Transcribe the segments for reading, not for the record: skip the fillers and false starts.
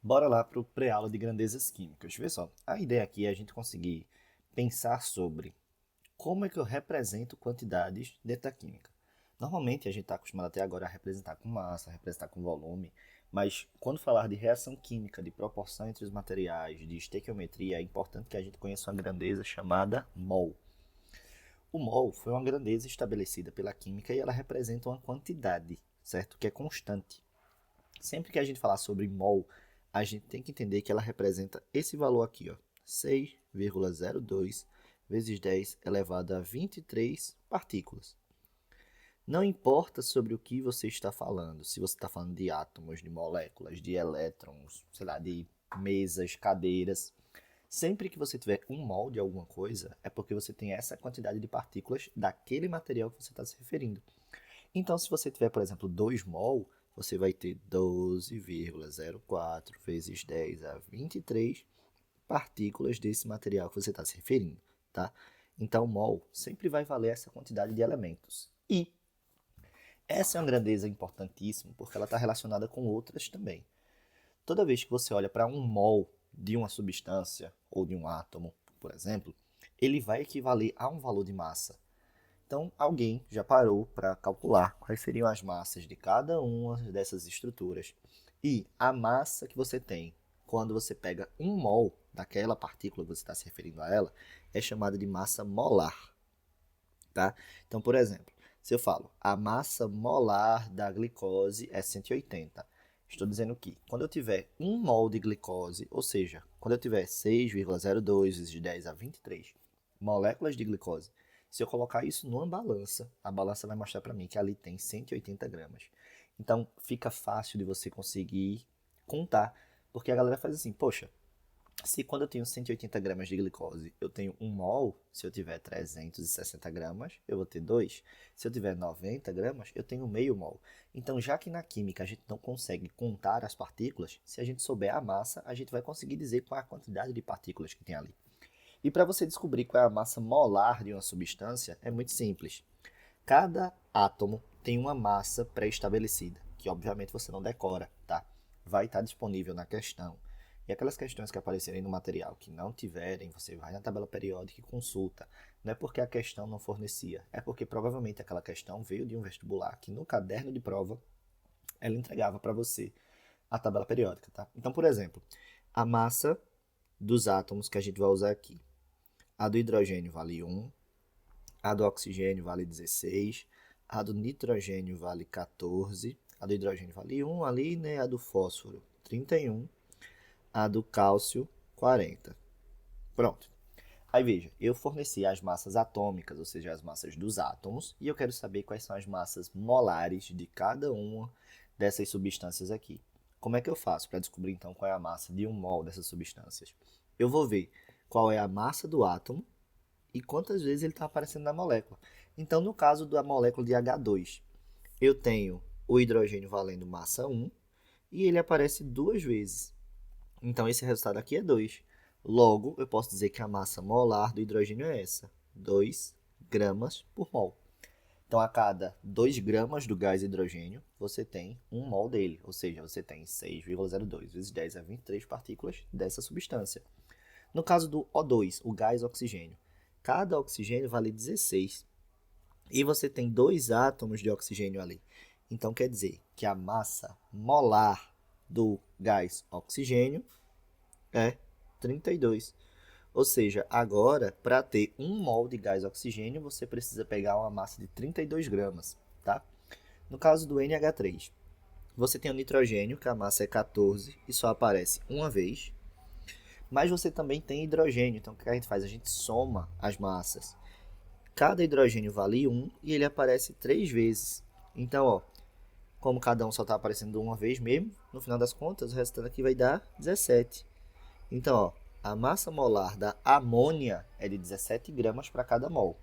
Bora lá para o pré-aula de grandezas químicas. Vê só, a ideia aqui é a gente conseguir pensar sobre como é que eu represento quantidades dentro da química. Normalmente a gente está acostumado até agora a representar com massa, a representar com volume, mas quando falar de reação química, de proporção entre os materiais, de estequiometria, é importante que a gente conheça uma grandeza chamada mol. O mol foi uma grandeza estabelecida pela química e ela representa uma quantidade, certo? Que é constante. Sempre que a gente falar sobre mol, a gente tem que entender que ela representa esse valor aqui, ó, 6,02 vezes 10 elevado a 23 partículas. Não importa sobre o que você está falando, se você está falando de átomos, de moléculas, de elétrons, sei lá, de mesas, cadeiras, sempre que você tiver um mol de alguma coisa, é porque você tem essa quantidade de partículas daquele material que você está se referindo. Então, se você tiver, por exemplo, 2 mol, você vai ter 12,04 vezes 10 a 23 partículas desse material que você está se referindo, tá? Então, mol sempre vai valer essa quantidade de elementos. E essa é uma grandeza importantíssima porque ela está relacionada com outras também. Toda vez que você olha para um mol de uma substância ou de um átomo, por exemplo, ele vai equivaler a um valor de massa. Então, alguém já parou para calcular quais seriam as massas de cada uma dessas estruturas. E a massa que você tem quando você pega um mol daquela partícula que você está se referindo a ela é chamada de massa molar, tá? Então, por exemplo, se eu falo a massa molar da glicose é 180, estou dizendo que quando eu tiver um mol de glicose, ou seja, quando eu tiver 6,02 vezes 10 a 23 moléculas de glicose, se eu colocar isso numa balança, a balança vai mostrar para mim que ali tem 180 gramas. Então, fica fácil de você conseguir contar, porque a galera faz assim, poxa, se quando eu tenho 180 gramas de glicose, eu tenho um mol, se eu tiver 360 gramas, eu vou ter 2. Se eu tiver 90 gramas, eu tenho meio mol. Então, já que na química a gente não consegue contar as partículas, se a gente souber a massa, a gente vai conseguir dizer qual é a quantidade de partículas que tem ali. E para você descobrir qual é a massa molar de uma substância, é muito simples. Cada átomo tem uma massa pré-estabelecida, que obviamente você não decora, tá? Vai estar disponível na questão. E aquelas questões que aparecerem no material que não tiverem, você vai na tabela periódica e consulta. Não é porque a questão não fornecia, é porque provavelmente aquela questão veio de um vestibular que no caderno de prova ela entregava para você a tabela periódica, tá? Então, por exemplo, a massa dos átomos que a gente vai usar aqui. A do hidrogênio vale 1, a do oxigênio vale 16, a do nitrogênio vale 14, a do hidrogênio vale 1 ali, né? A do fósforo 31, a do cálcio 40. Pronto. Aí veja, eu forneci as massas atômicas, ou seja, as massas dos átomos, e eu quero saber quais são as massas molares de cada uma dessas substâncias aqui. Como é que eu faço para descobrir então qual é a massa de um mol dessas substâncias? Eu vou ver qual é a massa do átomo e quantas vezes ele está aparecendo na molécula. Então, no caso da molécula de H2, eu tenho o hidrogênio valendo massa 1 e ele aparece duas vezes. Então, esse resultado aqui é 2. Logo, eu posso dizer que a massa molar do hidrogênio é essa, 2 gramas por mol. Então, a cada 2 gramas do gás hidrogênio, você tem 1 mol dele, ou seja, você tem 6,02 vezes 10 a 23 partículas dessa substância. No caso do O2, o gás oxigênio, cada oxigênio vale 16 e você tem dois átomos de oxigênio ali. Então quer dizer que a massa molar do gás oxigênio é 32. Ou seja, agora, para ter 1 mol de gás oxigênio, você precisa pegar uma massa de 32 gramas, tá? No caso do NH3, você tem o nitrogênio, que a massa é 14 e só aparece uma vez. Mas você também tem hidrogênio, então o que a gente faz? A gente soma as massas. Cada hidrogênio vale 1 e ele aparece 3 vezes. Então, ó, como cada um só está aparecendo uma vez mesmo, no final das contas, o restante aqui vai dar 17. Então, ó, a massa molar da amônia é de 17 gramas para cada mol.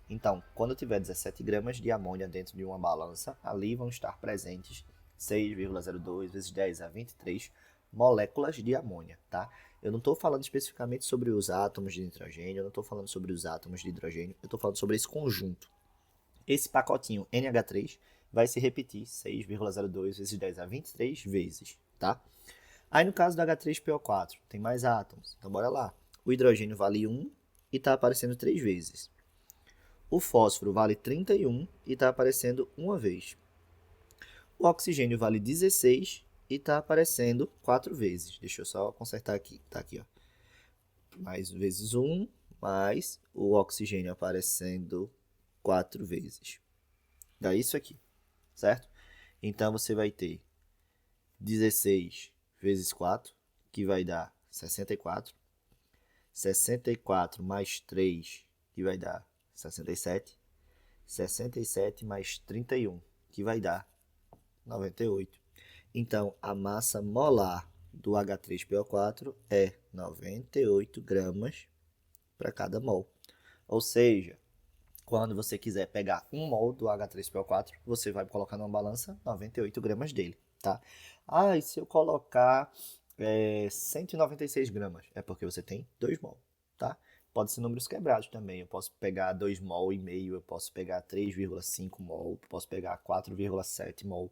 Então, quando tiver 17 gramas de amônia dentro de uma balança, ali vão estar presentes 6,02 vezes 10 a 23 moléculas de amônia, tá? Eu não estou falando especificamente sobre os átomos de nitrogênio, eu não estou falando sobre os átomos de hidrogênio, eu estou falando sobre esse conjunto. Esse pacotinho NH3 vai se repetir 6,02 vezes 10 a 23 vezes, tá? Aí no caso do H3PO4, tem mais átomos, então bora lá. O hidrogênio vale 1 e está aparecendo 3 vezes. O fósforo vale 31 e está aparecendo uma vez. O oxigênio vale 16 e está aparecendo 4 vezes. Deixa eu só consertar aqui. Tá aqui, ó. Mais vezes 1, mais o oxigênio aparecendo 4 vezes. Dá isso aqui, certo? Então, você vai ter 16 vezes 4, que vai dar 64. 64 mais 3, que vai dar 67. 67 mais 31, que vai dar 98. Então, a massa molar do H3PO4 é 98 gramas para cada mol. Ou seja, quando você quiser pegar 1 mol do H3PO4, você vai colocar numa balança 98 gramas dele, tá? Ah, e se eu colocar 196 gramas? É porque você tem 2 mol, tá? Pode ser números quebrados também. Eu posso pegar 2 mol e meio, eu posso pegar 3,5 mol, eu posso pegar 4,7 mol.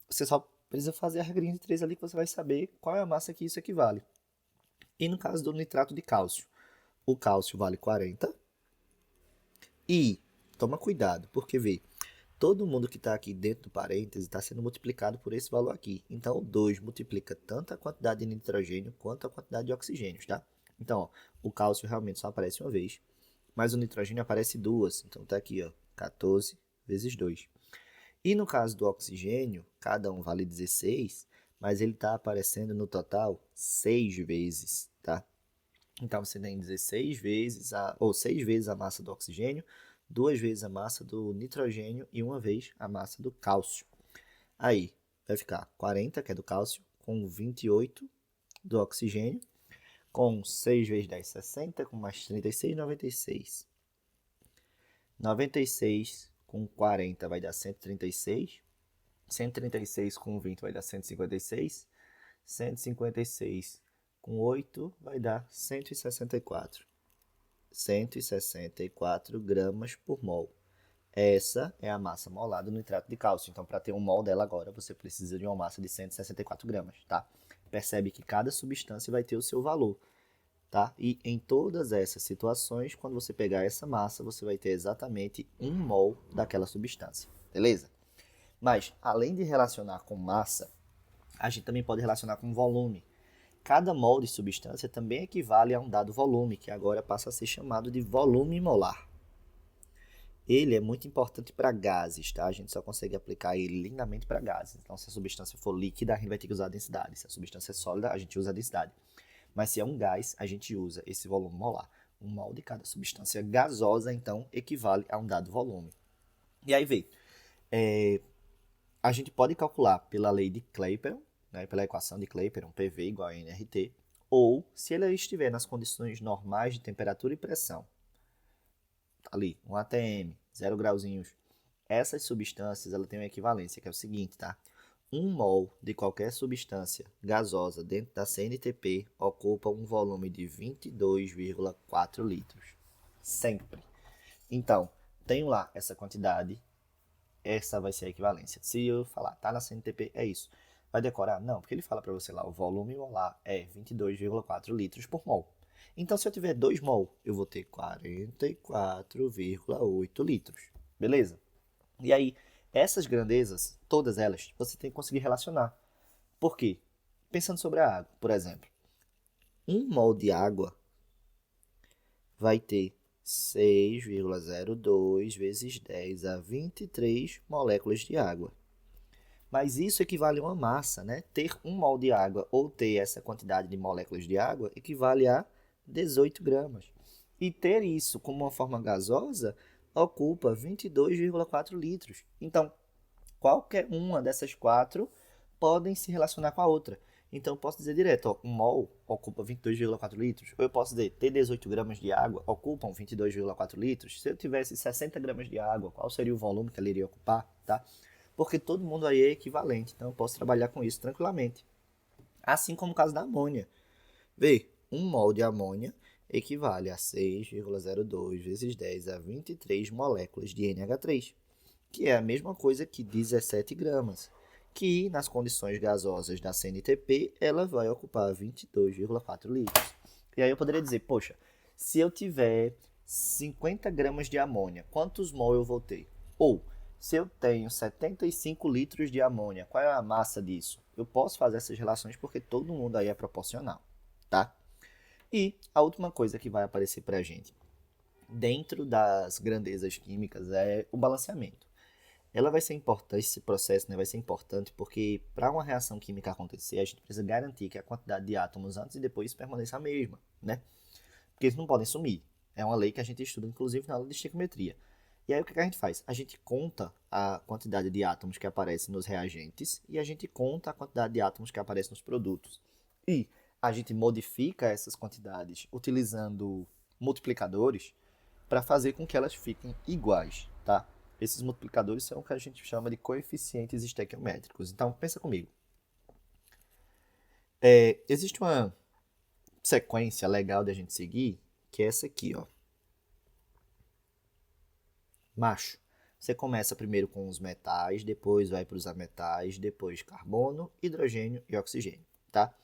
Você só precisa fazer a regrinha de 3 ali que você vai saber qual é a massa que isso equivale. E no caso do nitrato de cálcio, o cálcio vale 40. E toma cuidado, porque vê, todo mundo que está aqui dentro do parêntese está sendo multiplicado por esse valor aqui. Então, o 2 multiplica tanto a quantidade de nitrogênio quanto a quantidade de oxigênios, tá? Então, ó, o cálcio realmente só aparece uma vez, mas o nitrogênio aparece duas. Então, tá aqui, ó, 14 vezes 2. E no caso do oxigênio, cada um vale 16, mas ele está aparecendo no total 6 vezes, tá? Então, você tem 16 vezes, ou 6 vezes a massa do oxigênio, 2 vezes a massa do nitrogênio e uma vez a massa do cálcio. Aí, vai ficar 40, que é do cálcio, com 28 do oxigênio, com 6 vezes 10, 60, com mais 36, 96. 96 com 40 vai dar 136. 136 com 20 vai dar 156. 156 com 8 vai dar 164. 164 gramas por mol. Essa é a massa molar do nitrato de cálcio. Então, para ter um mol dela agora, você precisa de uma massa de 164 gramas, tá? Percebe que cada substância vai ter o seu valor, tá? E em todas essas situações, quando você pegar essa massa, você vai ter exatamente 1 mol daquela substância, beleza? Mas, além de relacionar com massa, a gente também pode relacionar com volume. Cada mol de substância também equivale a um dado volume, que agora passa a ser chamado de volume molar. Ele é muito importante para gases, tá? A gente só consegue aplicar ele lindamente para gases. Então, se a substância for líquida, a gente vai ter que usar a densidade. Se a substância é sólida, a gente usa a densidade. Mas se é um gás, a gente usa esse volume molar. Um mol de cada substância gasosa, então, equivale a um dado volume. E aí vem, a gente pode calcular pela lei de Clapeyron, né, pela equação de Clapeyron, PV igual a nRT, ou se ele estiver nas condições normais de temperatura e pressão, ali, um ATM, 0 grauzinhos, essas substâncias ela tem uma equivalência, que é o seguinte, tá? 1 mol de qualquer substância gasosa dentro da CNTP ocupa um volume de 22,4 litros. Sempre. Então, tenho lá essa quantidade, essa vai ser a equivalência. Se eu falar, tá na CNTP, é isso. Vai decorar? Não, porque ele fala para você lá, o volume molar é 22,4 litros por mol. Então, se eu tiver 2 mol, eu vou ter 44,8 litros. Beleza? E aí, essas grandezas, todas elas, você tem que conseguir relacionar. Por quê? Pensando sobre a água, por exemplo. 1 mol de água vai ter 6,02 vezes 10 a 23 moléculas de água. Mas isso equivale a uma massa, né? Ter 1 mol de água ou ter essa quantidade de moléculas de água equivale a 18 gramas. E ter isso como uma forma gasosa ocupa 22,4 litros. Então, qualquer uma dessas quatro podem se relacionar com a outra. Então, eu posso dizer direto, ó, 1 mol ocupa 22,4 litros. Ou eu posso dizer, ter 18 gramas de água ocupam 22,4 litros. Se eu tivesse 60 gramas de água, qual seria o volume que ela iria ocupar, tá? Porque todo mundo aí é equivalente, então eu posso trabalhar com isso tranquilamente. Assim como o caso da amônia. Vê, 1 mol de amônia equivale a 6,02 vezes 10 a 23 moléculas de NH3, que é a mesma coisa que 17 gramas. que nas condições gasosas da CNTP, ela vai ocupar 22,4 litros. E aí eu poderia dizer, poxa, se eu tiver 50 gramas de amônia, quantos mol eu vou ter? Ou, se eu tenho 75 litros de amônia, qual é a massa disso? Eu posso fazer essas relações porque todo mundo aí é proporcional, tá? E a última coisa que vai aparecer para a gente dentro das grandezas químicas é o balanceamento. Ela vai ser importante, esse processo, né, vai ser importante porque para uma reação química acontecer, a gente precisa garantir que a quantidade de átomos antes e depois permaneça a mesma, né? Porque eles não podem sumir. É uma lei que a gente estuda, inclusive, na aula de estequiometria. E aí o que a gente faz? A gente conta a quantidade de átomos que aparecem nos reagentes e a gente conta a quantidade de átomos que aparecem nos produtos. E a gente modifica essas quantidades utilizando multiplicadores para fazer com que elas fiquem iguais, tá? Esses multiplicadores são o que a gente chama de coeficientes estequiométricos. Então, pensa comigo. Existe uma sequência legal de a gente seguir, que é essa aqui, ó. Macho. Você começa primeiro com os metais, depois vai para os ametais, depois carbono, hidrogênio e oxigênio, tá?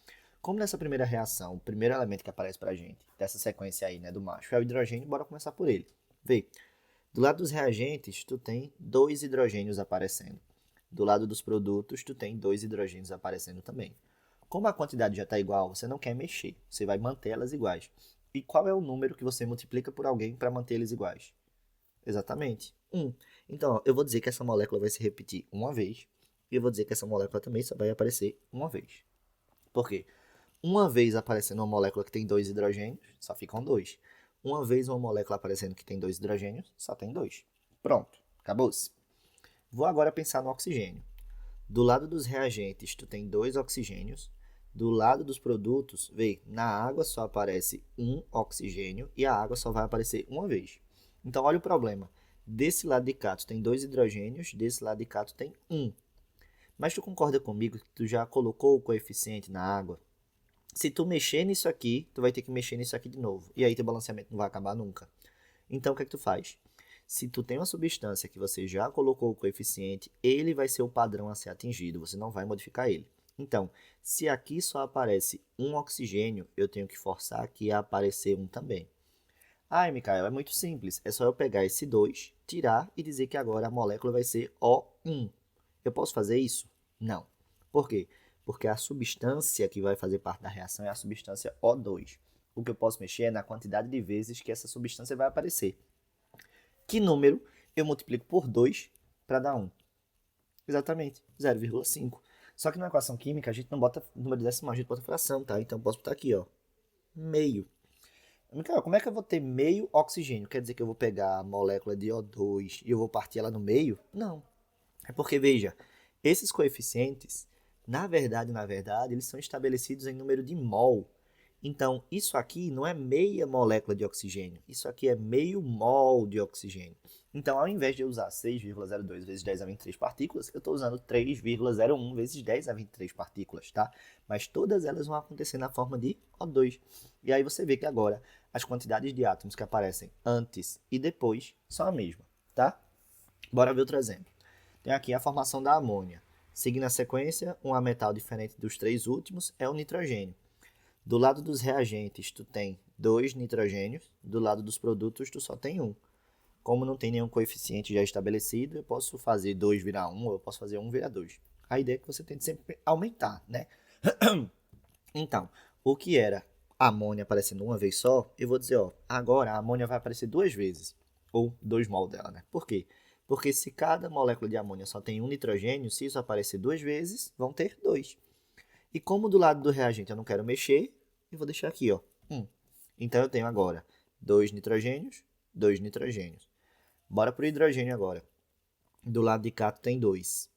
Como nessa primeira reação, o primeiro elemento que aparece para a gente, dessa sequência aí, né, do macho, é o hidrogênio, bora começar por ele. Vê, do lado dos reagentes, tu tem 2 hidrogênios aparecendo. Do lado dos produtos, tu tem 2 hidrogênios aparecendo também. Como a quantidade já está igual, você não quer mexer, você vai manter elas iguais. E qual é o número que você multiplica por alguém para manter eles iguais? Exatamente, 1. Então, ó, eu vou dizer que essa molécula vai se repetir uma vez, e eu vou dizer que essa molécula também só vai aparecer uma vez. Por quê? Uma vez aparecendo uma molécula que tem 2 hidrogênios, só ficam 2. Uma vez uma molécula aparecendo que tem 2 hidrogênios, só tem 2. Pronto, acabou-se. Vou agora pensar no oxigênio. Do lado dos reagentes, tu tem 2 oxigênios. Do lado dos produtos, vê, na água só aparece um oxigênio e a água só vai aparecer uma vez. Então, olha o problema. Desse lado de cá, tu tem 2 hidrogênios, desse lado de cá, tu tem um. Mas tu concorda comigo que tu já colocou o coeficiente na água? Se tu mexer nisso aqui, tu vai ter que mexer nisso aqui de novo. E aí teu balanceamento não vai acabar nunca. Então, o que é que tu faz? Se tu tem uma substância que você já colocou o coeficiente, ele vai ser o padrão a ser atingido, você não vai modificar ele. Então, se aqui só aparece um oxigênio, eu tenho que forçar aqui a aparecer um também. Ah, Mikael, é muito simples. É só eu pegar esse 2, tirar e dizer que agora a molécula vai ser O1. Eu posso fazer isso? Não. Por quê? Porque a substância que vai fazer parte da reação é a substância O2. O que eu posso mexer é na quantidade de vezes que essa substância vai aparecer. Que número eu multiplico por 2 para dar 1? Exatamente, 0,5. Só que na equação química a gente não bota número decimal, a gente bota fração, tá? Então eu posso botar aqui, ó, meio. Micael, como é que eu vou ter meio oxigênio? Quer dizer que eu vou pegar a molécula de O2 e eu vou partir ela no meio? Não. É porque, veja, esses coeficientes, na verdade, eles são estabelecidos em número de mol. Então, isso aqui não é meia molécula de oxigênio, isso aqui é meio mol de oxigênio. Então, ao invés de eu usar 6,02 vezes 10 a 23 partículas, eu estou usando 3,01 vezes 10 a 23 partículas, tá? Mas todas elas vão acontecer na forma de O2. E aí você vê que agora as quantidades de átomos que aparecem antes e depois são a mesma, tá? Bora ver outro exemplo. Tem aqui a formação da amônia. Seguindo a sequência, um ametal diferente dos 3 últimos é o nitrogênio. Do lado dos reagentes, tu tem 2 nitrogênios. Do lado dos produtos, tu só tem 1. Como não tem nenhum coeficiente já estabelecido, eu posso fazer 2 virar 1 ou eu posso fazer 1 virar 2. A ideia é que você tem que sempre aumentar, né? Então, o que era amônia aparecendo uma vez só, eu vou dizer, ó, agora a amônia vai aparecer 2 vezes. Ou 2 mol dela, né? Por quê? Porque se cada molécula de amônia só tem um nitrogênio, se isso aparecer 2 vezes, vão ter 2. E como do lado do reagente eu não quero mexer, eu vou deixar aqui, ó, 1. Então eu tenho agora 2 nitrogênios, 2 nitrogênios. Bora para o hidrogênio agora. Do lado de cá tu tem 2.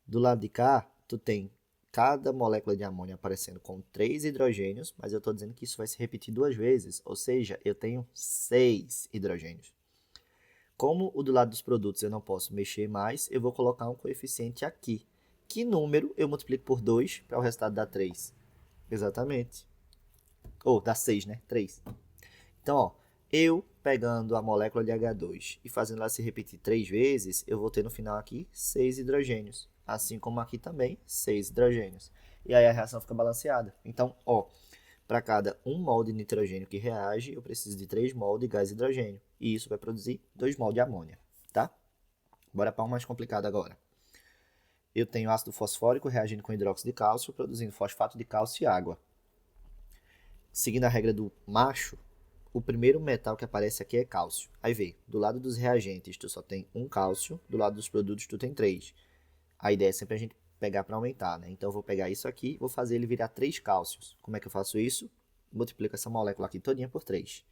Do lado de cá tu tem cada molécula de amônia aparecendo com 3 hidrogênios, mas eu estou dizendo que isso vai se repetir 2 vezes, ou seja, eu tenho 6 hidrogênios. Como o do lado dos produtos eu não posso mexer mais, eu vou colocar um coeficiente aqui. Que número eu multiplico por 2 para o resultado dar 3? Exatamente. Ou dá 6, né? 3. Então, ó, eu pegando a molécula de H2 e fazendo ela se repetir 3 vezes, eu vou ter no final aqui 6 hidrogênios. assim como aqui também, 6 hidrogênios. E aí a reação fica balanceada. Então, ó, para cada 1 mol de nitrogênio que reage, eu preciso de 3 mol de gás hidrogênio. E isso vai produzir 2 mol de amônia, tá? Bora para um mais complicado agora. Eu tenho ácido fosfórico reagindo com hidróxido de cálcio, produzindo fosfato de cálcio e água. Seguindo a regra do macho, o primeiro metal que aparece aqui é cálcio. Aí vê, do lado dos reagentes tu só tem um cálcio, do lado dos produtos tu tem 3. A ideia é sempre a gente pegar para aumentar, né? Então eu vou pegar isso aqui e vou fazer ele virar 3 cálcios. Como é que eu faço isso? Multiplico essa molécula aqui todinha por 3.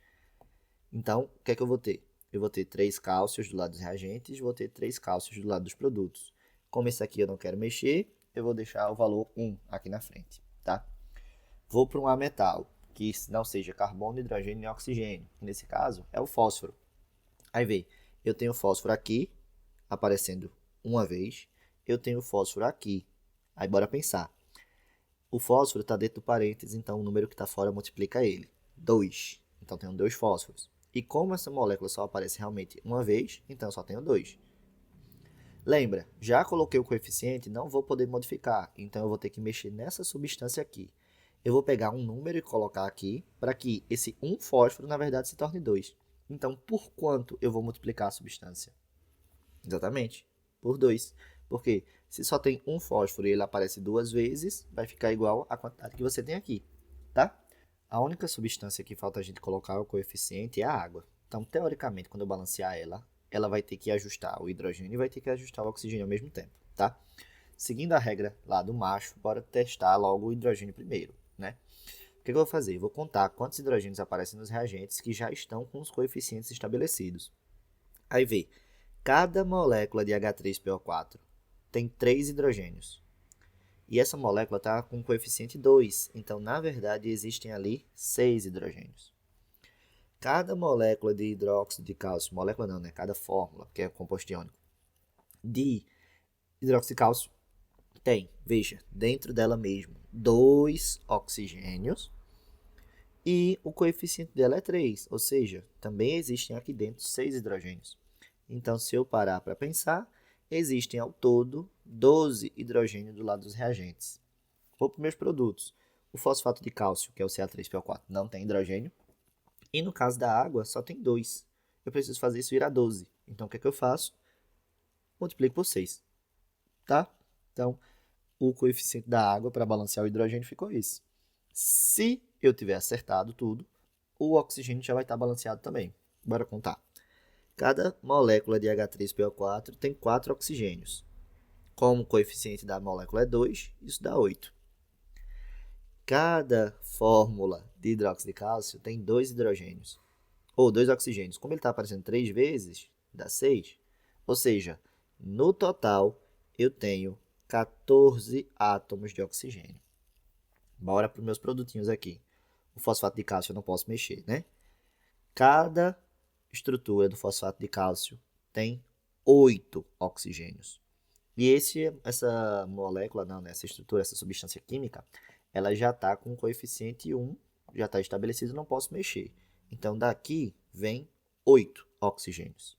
Então, o que é que eu vou ter? Eu vou ter 3 cálcios do lado dos reagentes, vou ter 3 cálcios do lado dos produtos. Como esse aqui eu não quero mexer, eu vou deixar o valor 1 aqui na frente, tá? Vou para um ametal, que não seja carbono, hidrogênio e oxigênio. Nesse caso, é o fósforo. Aí vê, eu tenho fósforo aqui, aparecendo uma vez. Eu tenho fósforo aqui. Aí bora pensar. O fósforo está dentro do parênteses, então o número que está fora multiplica ele. 2. Então tenho 2 fósforos. E como essa molécula só aparece realmente uma vez, então eu só tenho 2. Lembra, já coloquei o coeficiente, não vou poder modificar. Então eu vou ter que mexer nessa substância aqui. Eu vou pegar um número e colocar aqui para que esse 1 fósforo, na verdade, se torne 2. Então, por quanto eu vou multiplicar a substância? Exatamente, por 2. Porque se só tem um fósforo e ele aparece 2 vezes, vai ficar igual à quantidade que você tem aqui, tá? A única substância que falta a gente colocar o coeficiente é a água. Então, teoricamente, quando eu balancear ela, ela vai ter que ajustar o hidrogênio e vai ter que ajustar o oxigênio ao mesmo tempo, tá? Seguindo a regra lá do macho, bora testar logo o hidrogênio primeiro, né? O que eu vou fazer? Eu vou contar quantos hidrogênios aparecem nos reagentes que já estão com os coeficientes estabelecidos. Aí vê, cada molécula de H3PO4 tem 3 hidrogênios. E essa molécula está com coeficiente 2. Então, na verdade, existem ali 6 hidrogênios. Cada molécula de hidróxido de cálcio, molécula não, né? Cada fórmula, que é composto iônico, de hidróxido de cálcio tem, veja, dentro dela mesmo, 2 oxigênios. E o coeficiente dela é 3, ou seja, também existem aqui dentro 6 hidrogênios. Então, se eu parar para pensar, existem ao todo 12 hidrogênios do lado dos reagentes. Vou para os meus produtos. O fosfato de cálcio, que é o Ca3PO4, não tem hidrogênio. E no caso da água, só tem 2. Eu preciso fazer isso virar 12. Então, o que é que eu faço? Multiplico por 6. Tá? Então, o coeficiente da água para balancear o hidrogênio ficou esse. Se eu tiver acertado tudo, o oxigênio já vai estar balanceado também. Bora contar. Cada molécula de H3PO4 tem 4 oxigênios. Como o coeficiente da molécula é 2, isso dá 8. Cada fórmula de hidróxido de cálcio tem 2 hidrogênios, ou 2 oxigênios. Como ele está aparecendo 3 vezes, dá 6. Ou seja, no total, eu tenho 14 átomos de oxigênio. Bora para os meus produtinhos aqui. O fosfato de cálcio eu não posso mexer, né? Cada estrutura do fosfato de cálcio tem 8 oxigênios. E essa molécula, não, né? Essa estrutura, essa substância química, ela já está com o coeficiente 1, já está estabelecido, não posso mexer. Então, daqui vem 8 oxigênios.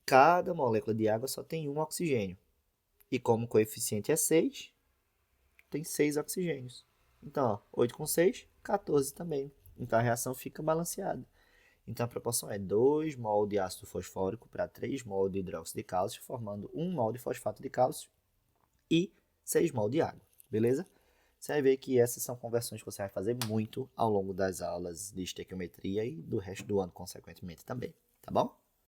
Cada molécula de água só tem um oxigênio. E como o coeficiente é 6, tem 6 oxigênios. Então, ó, 8 com 6, 14 também. Então, a reação fica balanceada. Então, a proporção é 2 mol de ácido fosfórico para 3 mol de hidróxido de cálcio, formando 1 mol de fosfato de cálcio e 6 mol de água, beleza? Você vai ver que essas são conversões que você vai fazer muito ao longo das aulas de estequiometria e do resto do ano, consequentemente, também, tá bom?